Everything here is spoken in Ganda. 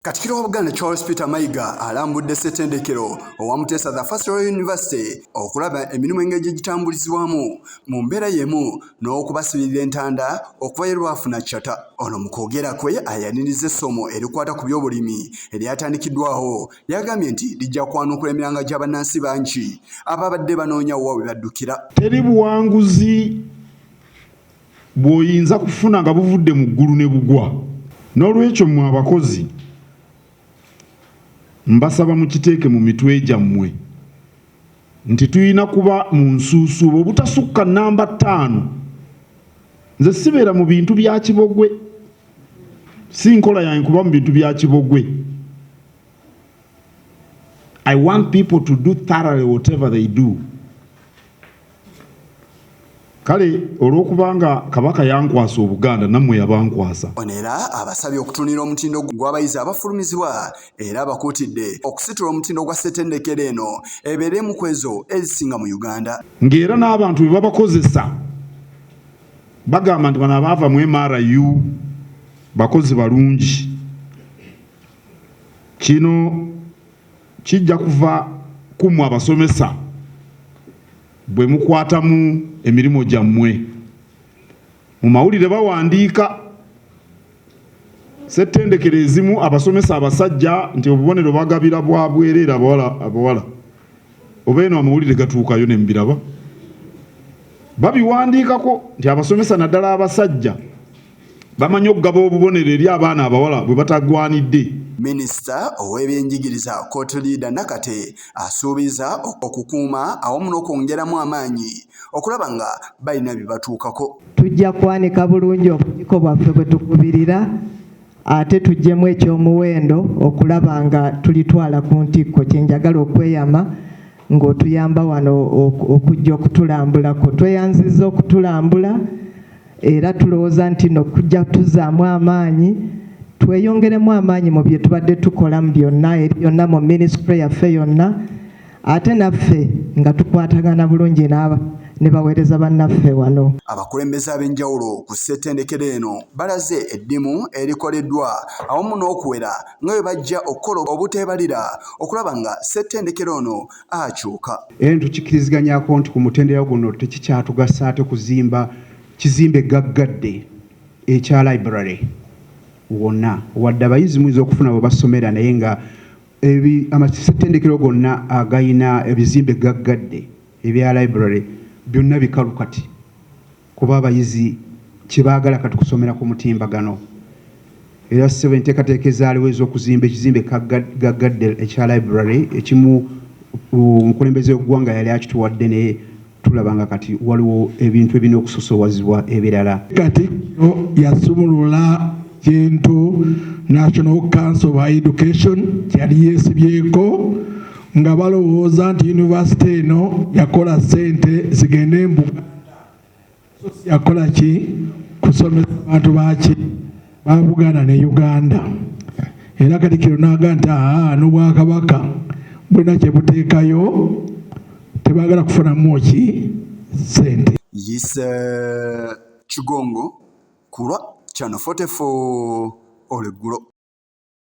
Katikkiro wa Buganda Charles Peter Mayiga Alambudde Ssetendekero owa Muteesa the First Royal University okulaba emirimu engeri gitambulizibwamu mu mbeera y'emu n'okubasibirira entanda okuva lwafuna kyata. Ono mu kwogera kwe ayaniriza essomo erikwata ku by'obulimi eryatandikiddwaho yagambye nti lijja kwanukula emiranga gy'abannansi bangi ababadde banoonya wa we baddukira. Teri buwanguzi bw'oyinza kufuna nga buvudde mu ggulu ne bugwa. N'olwekyo mmwe abakozi mbasaba mukiteeke mu mitwe gyammwe nti tuyina kuba mu nsuusuubo obutasukka namba 5. Nze sibeera mu bintu bya kibogwe, si nkola yange kuba mu bintu bya kibogwe. I want people to do thoroughly whatever they do. Kale olw'okubanga kabaka yankwasa Obuganda nammwe yabankwasa. Onera abasabye okutunira omutindo gw'abayizi abafulumizibwa era abakuutidde okusitula omutindo gwa Ssetendekero eno ebeere mu kwezo ezisinga mu Uganda. Ng'era n'abantu be babakozesa bagamba nti bano abaava mu MRU bakozi balungi. Kino kijja kuva ku mmwe abasomesa bwe mukwatamu emirimu gyammwe. Mu mawulire bawandiika Ssetendekero ezimu abasomesa abasajja nti obubonero bagabira bwa bwereera abawala. Oba eno amawulire gatuukayo ne mbiraba. Babiwandiikako nti abasomesa naddala abasajja bamanyi okugaba obubonero eri abaana abawala bwe batagwanidde. Minisita ow'ebyenjigiriza Kootulida Nakate asuubiza okukuuma awamu n'okwongeramu amaanyi okulaba nga balina bibatuukako. Tujja kwanika bulungi obutiko bwaffe bwe tukubirira ate tujjemu ekyomuwendo okulaba nga tulitwala ku ntikko. Kyenjagala okweyama ng'otuyamba wano okujja okutulambulako. Tweyanziza okutulambula era tulowooza nti nokujja tuzaamu amaanyi tweyongeremu amaanyi mu bye tubadde tukola mu byonna mu minisitule yaffe yonna ate naffe nga tukwatagana bulungi ne baweereza bannaffe wano. Abakulembeze ab'enjawulo ku Ssetendekero eno balaze eddimu erikoleddwa awamu n'okuwera nga bwe bajja okukola obuteebalira okulaba nga Ssetendekero ono akyuka. Era tukikkiriziganyako nti ku mutendera guno tekikyatugasa ate kuzimba kizimbe gaggadde ekya library wonna wadde abayizi muyinza okufuna bwe basomera naye nga Ssetendekero gonna agayina ebizimbe gaggadde ebya library byonna bikalu kati kuba abayizi kyebaagala kati kusomera ku mutimbagano. Era ssebo enteekateeka ezaaliwo ez'okuzimba ekizimbe gaggadde ekya library ekimu omukulembeze w'eggwanga yali akituwadde naye tulaba nga kati waliwo ebintu ebirina okusosoowazibwa ebirala. Katikkiro yasumulula kintu National Council of Education kyali yeesibyeko nga balowooza nti yunivasite eno yakola ssente zigende Buganda. Yakola ki? Kusomesa abantu baki ba Buganda ne Uganda. Era Katikkiro n'agamba nti n'Obwakabaka bulina kye buteekayo tebaagala kufunamu ki ssente. Yise Kigongo kulwa Channel 44 Oleggulo.